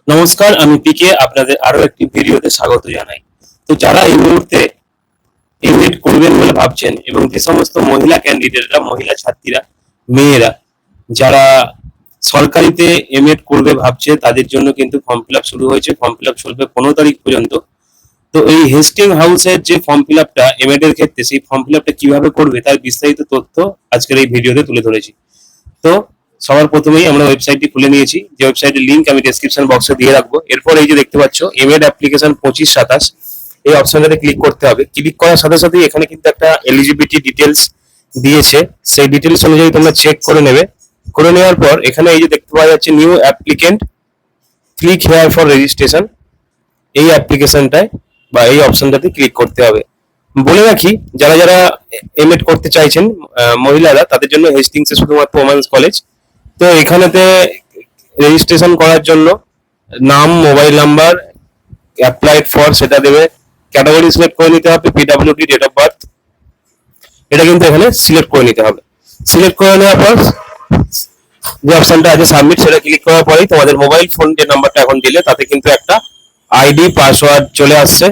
নমস্কার, আমি পিকে আপনাদের আরো একটি ভিডিওতে স্বাগত জানাই। তো যারা এই মুহূর্তে এমএড করবেন বলে ভাবছেন এবং যে সমস্ত মহিলা ক্যান্ডিডেটরা, মহিলা ছাত্রীরা, মেয়েরা যারা সরকারিতে এমএড করবে ভাবছে তাদের জন্য কিন্তু ফর্ম ফিল আপ শুরু হয়েছে। ফর্ম ফিল আপ চলবে 15 তারিখ পর্যন্ত। তো এই হেস্টিং হাউসের যে ফর্ম ফিল আপটা এমএড এর ক্ষেত্রে, সেই ফর্ম ফিল আপটা কিভাবে করবে তার বিস্তারিত তথ্য আজকের এই ভিডিওতে তুলে ধরেছি। তো সবার প্রথমেই আমরা ওয়েবসাইটটি খুলে নিয়েছি, যে ওয়েবসাইটের লিংক আমি ডেসক্রিপশন বক্সে দিয়ে রাখবো। এরপর এই যে দেখতে পাচ্ছ এমএড অ্যাপ্লিকেশন 25-27, এই অপশনটাতে ক্লিক করতে হবে। ক্লিক করার সাথে সাথেই এখানে কিন্তু একটা এলিজিবিলিটি ডিটেলস দিয়েছে, সেই ডিটেলস অনুযায়ী তোমরা চেক করে নেবে। করে নেওয়ার পর এখানে এই যে দেখতে পাওয়া যাচ্ছে new applicant, click here for registration, এই অ্যাপ্লিকেশনটায় বা এই অপশনটাতে ক্লিক করতে হবে। বলে রাখি, যারা যারা এমএড করতে চাইছেন মহিলারা, তাদের জন্য হেস্টিংসে শুধুমাত্র ওমেন্স কলেজ। তো এখানেতে রেজিস্ট্রেশন করার জন্য নাম, মোবাইল নাম্বার, অ্যাপ্লাইড ফর সেটা দেবে, ক্যাটাগরি সিলেক্ট করে নিতে হবে, পিডব্লিউডি, ডেট অফ বার্থ, এটা কিন্তু এখানে সিলেক্ট করে নিতে হবে। সিলেক্ট করে নেওয়ার পর যে অপশনটা আছে সাবমিট, সেটা ক্লিক করার পরেই তোমাদের মোবাইল ফোন যে নাম্বারটা এখন দিলে তাতে কিন্তু একটা আইডি পাসওয়ার্ড চলে আসছে।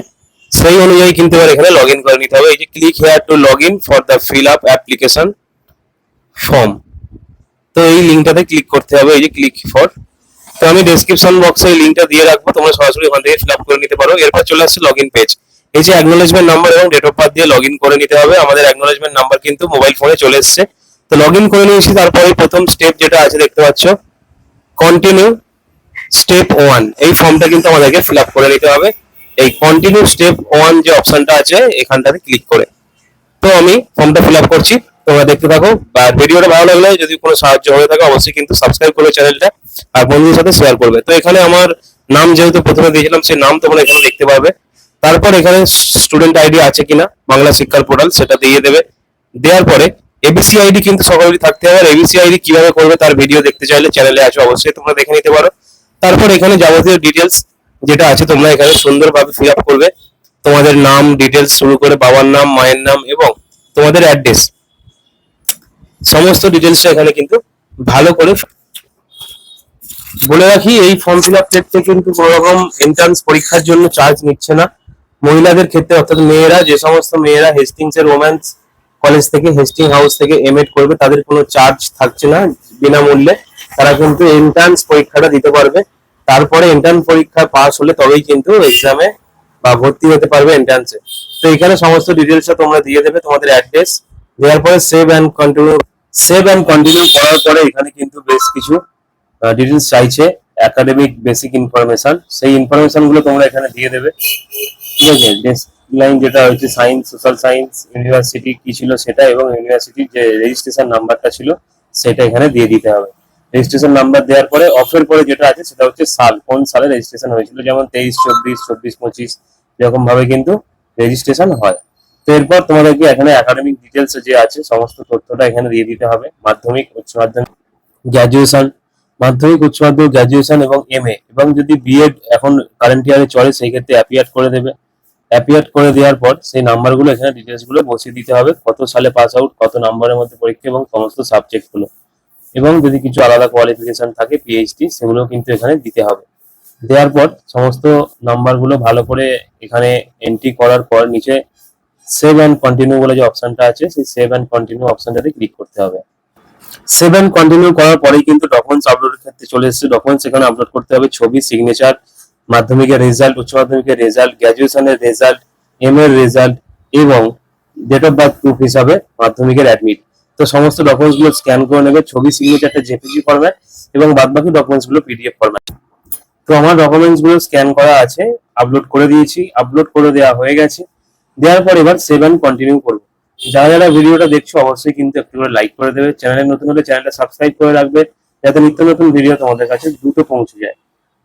সেই অনুযায়ী কিন্তু এবার এখানে লগ ইন করে নিতে হবে। এই যে click here two log in for the fill up application form, তো এই লিঙ্কটাতে ক্লিক করতে হবে, এই যে ক্লিক ফর। তো আমি ডেসক্রিপশন বক্সে এই লিঙ্কটা দিয়ে রাখবো, তোমরা সরাসরি ওখান থেকে ফিল আপ করে নিতে পারো। এরপর চলে আসছে লগ ইন পেজ। এই যে অ্যাকনোলেজমেন্ট নাম্বার এবং ডেট অফ বার্থ দিয়ে লগ ইন করে নিতে হবে। আমাদের অ্যাকনোলেজমেন্ট নাম্বার কিন্তু মোবাইল ফোনে চলে এসছে। তো লগ ইন করে নিয়েছি। তারপরে প্রথম স্টেপ যেটা আছে দেখতে পাচ্ছ, কন্টিনিউ স্টেপ 1, এই ফর্মটা কিন্তু আমাদেরকে ফিল আপ করে নিতে হবে। এই কন্টিনিউ স্টেপ 1 যে অপশনটা আছে এখানটাতে ক্লিক করে। তো আমি ফর্মটা ফিল আপ করছি, তোমরা দেখতে থাকো। আর ভিডিওটা ভালো লাগলে যদি কোনো সাহায্য হয়ে থাকে অবশ্যই কিন্তু সাবস্ক্রাইব করবে চ্যানেলটা, আর বন্ধুদের সাথে শেয়ার করবে। তো এখানে আমার নাম যেহেতু প্রথমে দিয়েছিলাম, সেই নাম তোমরা এখানে দেখতে পাবে। তারপর এখানে স্টুডেন্ট আইডি আছে কিনা বাংলা শিক্ষার পোর্টাল, সেটা দিয়ে দেবে। দেওয়ার পরে এবিসি আইডি কিন্তু সকলেরই থাকতে হবে। আর এবিসি আইডি কিভাবে করবে তার ভিডিও দেখতে চাইলে চ্যানেলে আছে, অবশ্যই তোমরা দেখে নিতে পারো। তারপর এখানে যাবতীয় ডিটেলস যেটা আছে তোমরা এখানে সুন্দরভাবে ফিল আপ করবে। তোমাদের নাম ডিটেলস শুরু করে বাবার নাম, মায়ের নাম এবং তোমাদের অ্যাড্রেস, সমস্ত ডিটেলসটা এখানে কিন্তু ভালো করে। বলে রাখি, এই ফর্ম ফিল আপ ক্ষেত্রে কিন্তু কোনো রকম এন্ট্রান্স পরীক্ষার জন্য চার্জ নিচ্ছে না মহিলাদের ক্ষেত্রে। অর্থাৎ মেয়েরা, যে সমস্ত মেয়েরা হেস্টিংস এর ওমেন্স কলেজ থেকে, হেস্টিং হাউস থেকে এমএড করবে, তাদের কোনো চার্জ থাকছে না, বিনামূল্যে তারা কিন্তু এন্ট্রান্স পরীক্ষাটা দিতে পারবে। তারপরে এন্ট্রান্স পরীক্ষা পাস হলে তবেই কিন্তু এক্সামে বা ভর্তি হতে পারবে এন্ট্রান্সে। তো এখানে সমস্ত ডিটেলসটা তোমরা দিয়ে দেবে, তোমাদের অ্যাড্রেস দেওয়ার পরে save and continue. Save and continue করার পরে এখানে কিন্তু বেশ কিছু ডিটেলস চাইছে, একাডেমিক বেসিক ইনফরমেশন, সেই ইনফরমেশন গুলো তোমরা এখানে দিয়ে দেবে। ঠিক আছে, ডেস্ক লাইন যেটা হচ্ছে সায়েন্স, সোশ্যাল সায়েন্স, ইউনিভার্সিটি কি ছিল সেটা, এবং ইউনিভার্সিটির যে রেজিস্ট্রেশন নাম্বারটা ছিল সেটা এখানে দিয়ে দিতে হবে। রেজিস্ট্রেশন নাম্বার দেওয়ার পরে অফের পরে যেটা আছে সেটা হচ্ছে সাল, কোন সালে রেজিস্ট্রেশন হয়েছিল, যেমন 23, 24, 24, 25 এরকম ভাবে কিন্তু রেজিস্ট্রেশন হয়। তো এরপর তোমাদেরকে এখানে একাডেমিক ডিটেলস যে আছে সমস্ত তথ্যটা এখানে দিয়ে দিতে হবে। মাধ্যমিক, উচ্চ মাধ্যমিক, গ্র্যাজুয়েশন, মাধ্যমিক, উচ্চ মাধ্যমিক, গ্র্যাজুয়েশন এবং এমএ, এবং যদি বিএড এখন কারেন্ট ইয়ারে চলে সেই ক্ষেত্রে অ্যাপিয়ার করে দেবে। অ্যাপিয়ার করে দেওয়ার পর সেই নাম্বারগুলো এখানে ডিটেলস গুলো বসিয়ে দিতে হবে, কত সালে পাস আউট, কত নাম্বারের মধ্যে পরীক্ষা এবং সমস্ত সাবজেক্ট গুলো, এবং যদি কিছু আলাদা কোয়ালিফিকেশন থাকে পিএইচডি, সেগুলো কিন্তু এখানে দিতে হবে। দেওয়ার পর সমস্ত নাম্বারগুলো ভালো করে এখানে এন্ট্রি করার পর নিচে সেভ অ্যান্ড কন্টিনিউ বলে যে অপশনটা আছে, সেই সেভ অ্যান্ড কন্টিনিউ অপশনটাতে ক্লিক করতে হবে। সেভ অ্যান্ড কন্টিনিউ করার পরেই কিন্তু ডকুমেন্টস আপলোডের ক্ষেত্রে চলে এসেছে। ডকুমেন্টস এখানে আপলোড করতে হবে ছবি, সিগনেচার, মাধ্যমিকের রেজাল্ট, উচ্চ মাধ্যমিকের রেজাল্ট, গ্র্যাজুয়েশনের রেজাল্ট, এম এর রেজাল্ট এবং ডেট অফ বার্থ প্রুফ হিসাবে মাধ্যমিকের অ্যাডমিট। তো সমস্ত ডকুমেন্টস গুলো স্ক্যান করে নেবে, ছবি, সিগনেচারটা জেপিজি ফরম্যাট এবং বাদবাকি ডকুমেন্টস গুলো পিডিএফ ফরম্যাট। তো আমার ডকুমেন্টস গুলো স্ক্যান করা আছে, আপলোড করে দিয়েছি, আপলোড করে দেওয়া হয়ে গেছে। দেওয়ার পর এবার সেভ অ্যান্ড কন্টিনিউ করবো। যারা যারা ভিডিওটা দেখছো অবশ্যই কিন্তু একটু করে লাইক করে দেবে, চ্যানেলে নতুন হলে চ্যানেলটা সাবস্ক্রাইব করে রাখবে, যাতে নিত্য নতুন ভিডিও তোমাদের কাছে দ্রুত পৌঁছে যায়।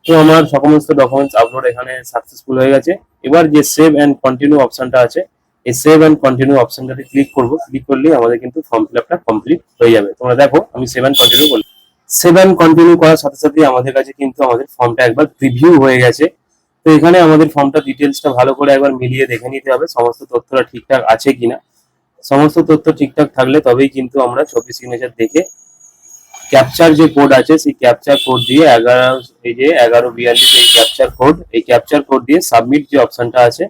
তো আমার সমস্ত ডকুমেন্টস আপলোড এখানে সাকসেসফুল হয়ে গেছে। এবার যে সেভ অ্যান্ড কন্টিনিউ অপশনটা আছে, এই সেভ অ্যান্ড কন্টিনিউ অপশনটাতে ক্লিক করবো। ক্লিক করলেই আমাদের কিন্তু ফর্ম ফিল আপটা কমপ্লিট হয়ে যাবে। তোমরা দেখো আমি সেভ অ্যান্ড কন্টিনিউ করলাম। সেভ অ্যান্ড কন্টিনিউ করার সাথে সাথে আমাদের কাছে কিন্তু আমাদের ফর্মটা একবার প্রিভিউ হয়ে গেছে। তো এখানে আমাদের ফর্মটা ডিটেলসটা ভালো করে একবার মিলিয়ে দেখে নিতে হবে সমস্ত তথ্যটা ঠিকঠাক আছে কিনা। সমস্ত তথ্য ঠিকঠাক থাকলে তবেই কিন্তু আমরা ছবি, সিগনেচার দেখে ক্যাপচার যে কোড আছে সেই ক্যাপচার কোড দিয়ে 1142 এই ক্যাপচার কোড দিয়ে সাবমিট যে অপশনটা আছে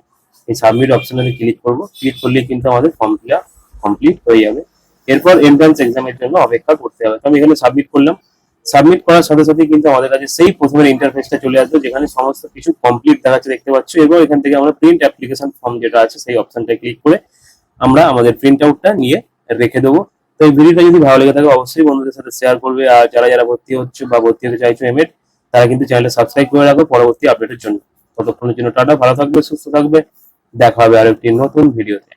এই সাবমিট অপশনে ক্লিক করব। ক্লিক করলে কিন্তু আমাদের ফর্ম ফিল আপ কমপ্লিট হয়ে যাবে। এরপর এন্ট্রান্স এক্সামের জন্য অপেক্ষা করতে হবে। তো আমি এখানে সাবমিট করলাম। সাবমিট করার সাথে সাথে কিন্তু আমাদের কাছে সেই প্রথমের ইন্টারফেসটা চলে আসবে, যেখানে সমস্ত কিছু কমপ্লিট দেখাচ্ছে দেখতে পাচ্ছ। এবং এখান থেকে আমরা প্রিন্ট অ্যাপ্লিকেশন ফর্ম যেটা আছে সেই অপশনটা ক্লিক করে আমরা আমাদের প্রিন্ট আউটটা নিয়ে রেখে দেবো। তো এই ভিডিওটা যদি ভালো লেগে থাকে অবশ্যই বন্ধুদের সাথে শেয়ার করবে। আর যারা যারা ভর্তি হচ্ছে বা ভর্তি হতে চাইছো এমএড, তারা কিন্তু চ্যানেলটা সাবস্ক্রাইব করে রাখো পরবর্তী আপডেটের জন্য। ততক্ষণের জন্য টাটা, ভালো থাকবে, সুস্থ থাকবে, দেখা হবে আরেকটি নতুন ভিডিওতে।